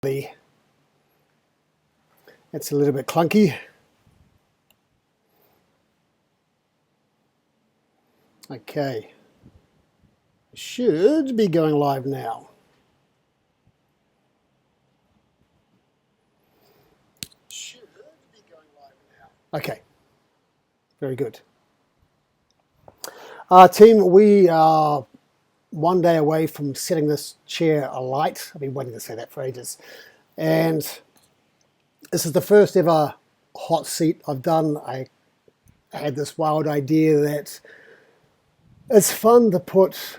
It's a little bit clunky. Okay, should be going live now. Okay, very good. Team, we are one day away from setting this chair alight. I've been waiting to say that for ages. And this is the first ever hot seat I've done. I had this wild idea that it's fun to put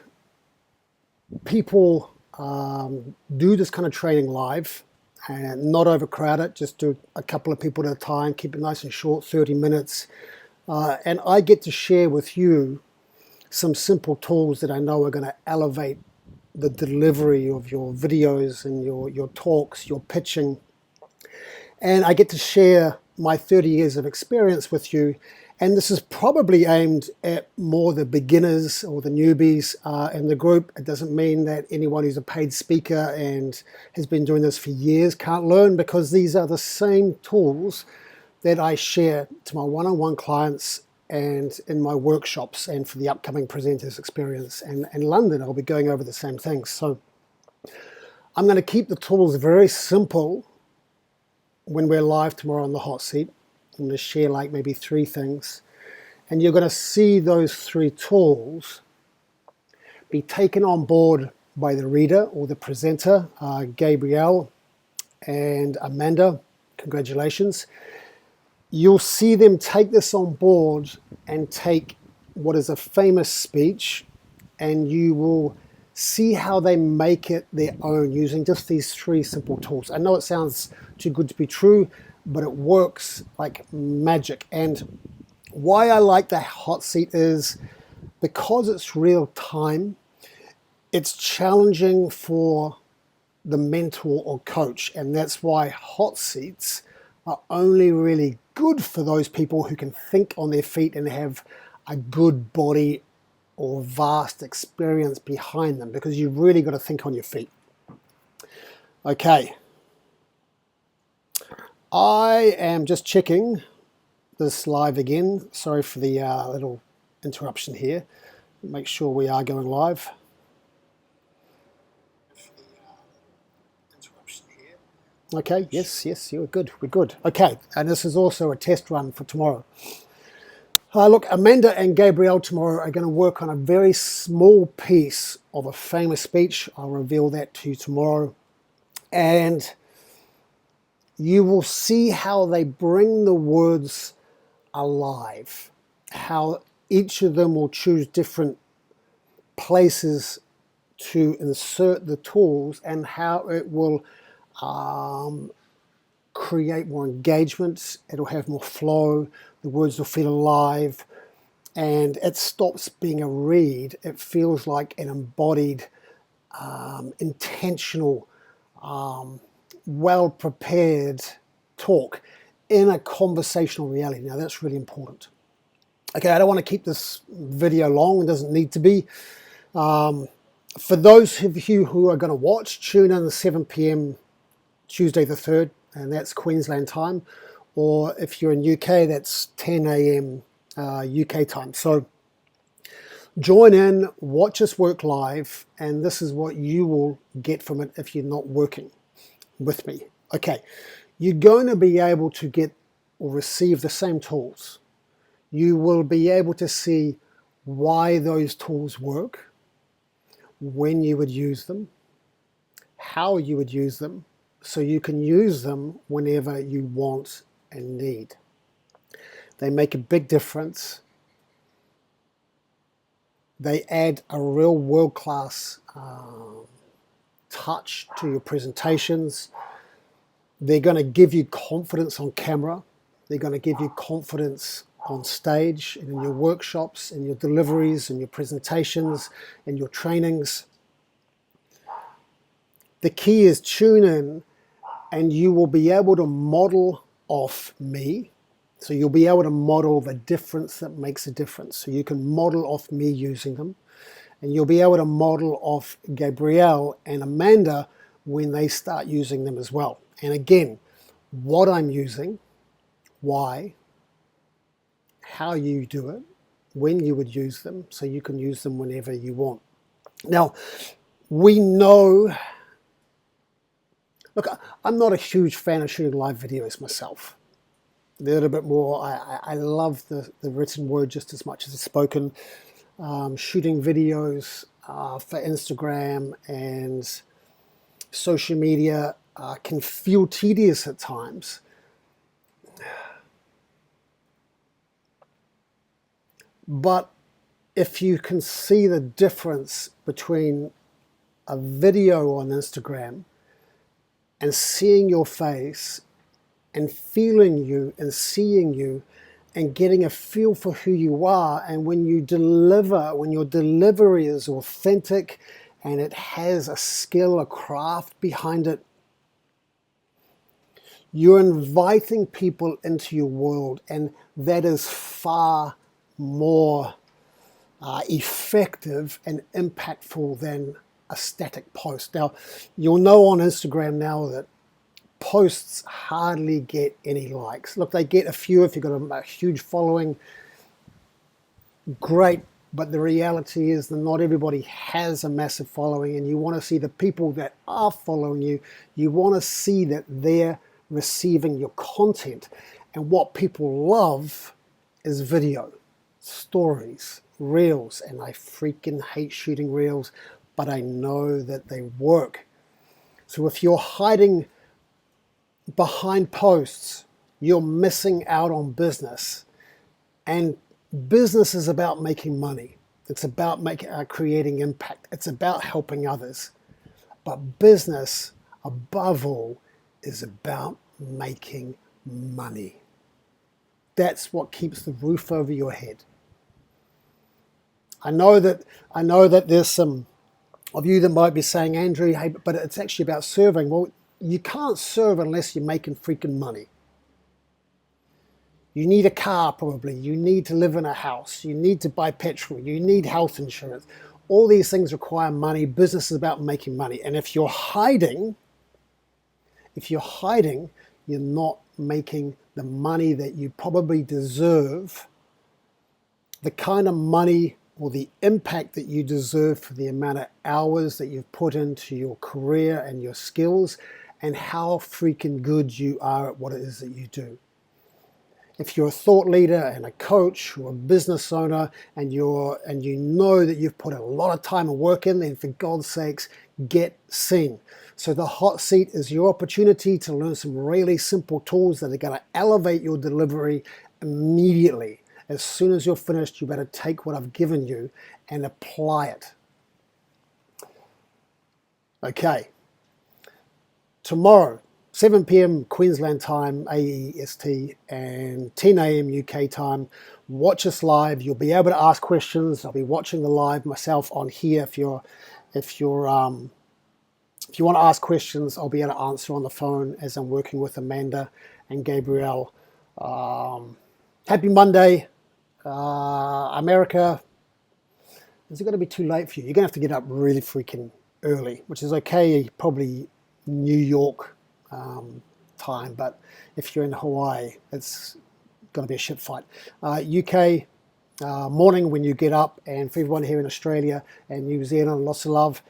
people do this kind of training live and not overcrowd it, just do a couple of people at a time, keep it nice and short, 30 minutes. And I get to share with you some simple tools that I know are going to elevate the delivery of your videos and your talks, your pitching. And I get to share my 30 years of experience with you. And this is probably aimed at more the beginners or the newbies in the group. It doesn't mean that anyone who's a paid speaker and has been doing this for years can't learn, because these are the same tools that I share to my one-on-one clients and in my workshops and for the upcoming presenters experience. And in London, I'll be going over the same things. So I'm going to keep the tools very simple when we're live tomorrow on the hot seat. I'm going to share like maybe 3 things, and you're going to see those 3 tools be taken on board by the reader or the presenter, Gabrielle and Amanda. Congratulations. You'll see them take this on board and take what is a famous speech, and you will see how they make it their own using just these 3 simple tools. I know it sounds too good to be true, but it works like magic. And why I like the hot seat is because it's real time. It's challenging for the mentor or coach, and that's why hot seats are only really good for those people who can think on their feet and have a good body or vast experience behind them, because you've really got to think on your feet. Okay. I am just checking this live again. Sorry for the little interruption here. Make sure we are going live. Okay, yes, you're good. We're good. Okay, and this is also a test run for tomorrow. Look, Amanda and Gabrielle tomorrow are going to work on a very small piece of a famous speech. I'll reveal that to you tomorrow. And you will see how they bring the words alive, how each of them will choose different places to insert the tools, and how it will create more engagement. It'll have more flow. The words will feel alive, and it stops being a read. It feels like an embodied, intentional, well-prepared talk in a conversational reality. Now that's really important. Okay, I don't want to keep this video long. It doesn't need to be. For those of you who are going to watch, tune in at 7 p.m. Tuesday the 3rd, and that's Queensland time. Or if you're in UK, that's 10 a.m. UK time. So join in, watch us work live, and this is what you will get from it if you're not working with me. Okay, you're going to be able to get or receive the same tools. You will be able to see why those tools work, when you would use them, how you would use them, so you can use them whenever you want and need. They make a big difference. They add a real world-class touch to your presentations. They're going to give you confidence on camera. They're going to give you confidence on stage and in your workshops, in your deliveries, in your presentations, in your trainings. The key is tune in, and you will be able to model off me. So you'll be able to model the difference that makes a difference. So you can model off me using them, and you'll be able to model off Gabrielle and Amanda when they start using them as well. And again, what I'm using, why, how you do it, when you would use them, so you can use them whenever you want. Now, we know, look, I'm not a huge fan of shooting live videos myself. They're a little bit more, I love the written word just as much as the spoken. Shooting videos for Instagram and social media can feel tedious at times. But if you can see the difference between a video on Instagram and seeing your face and feeling you and seeing you and getting a feel for who you are, and when you deliver, when your delivery is authentic and it has a skill, a craft behind it, you're inviting people into your world, and that is far more effective and impactful than a static post. Now, you'll know on Instagram now that posts hardly get any likes. Look, they get a few if you've got a huge following, great, but the reality is that not everybody has a massive following, and you want to see the people that are following you, you want to see that they're receiving your content. And what people love is video, stories, reels, and I freaking hate shooting reels, but I know that they work. So if you're hiding behind posts, you're missing out on business. And business is about making money. It's about creating impact. It's about helping others. But business, above all, is about making money. That's what keeps the roof over your head. I know that there's some of you that might be saying, Andrew, hey, but it's actually about serving. Well, you can't serve unless you're making freaking money. You need a car probably. You need to live in a house. You need to buy petrol. You need health insurance. All these things require money. Business is about making money. And if you're hiding, you're not making the money that you probably deserve, the kind of money or the impact that you deserve for the amount of hours that you've put into your career and your skills and how freaking good you are at what it is that you do. If you're a thought leader and a coach or a business owner and you know that you've put a lot of time and work in, then for God's sakes, get seen. So the hot seat is your opportunity to learn some really simple tools that are going to elevate your delivery immediately. As soon as you're finished, you better take what I've given you and apply it. Okay. Tomorrow, 7 p.m. Queensland time, AEST, and 10 a.m. UK time. Watch us live. You'll be able to ask questions. I'll be watching the live myself on here. If you want to ask questions, I'll be able to answer on the phone as I'm working with Amanda and Gabrielle. Happy Monday, America. Is it going to be too late for you? You're going to have to get up really freaking early, which is okay, probably New York time, but if you're in Hawaii, it's going to be a shit fight. UK morning when you get up, and for everyone here in Australia and New Zealand, lots of love.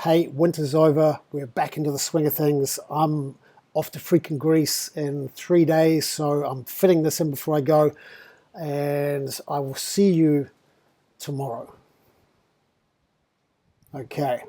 Hey, winter's over. We're back into the swing of things. I'm off to freaking Greece in 3 days, so I'm fitting this in before I go, and I will see you tomorrow. Okay.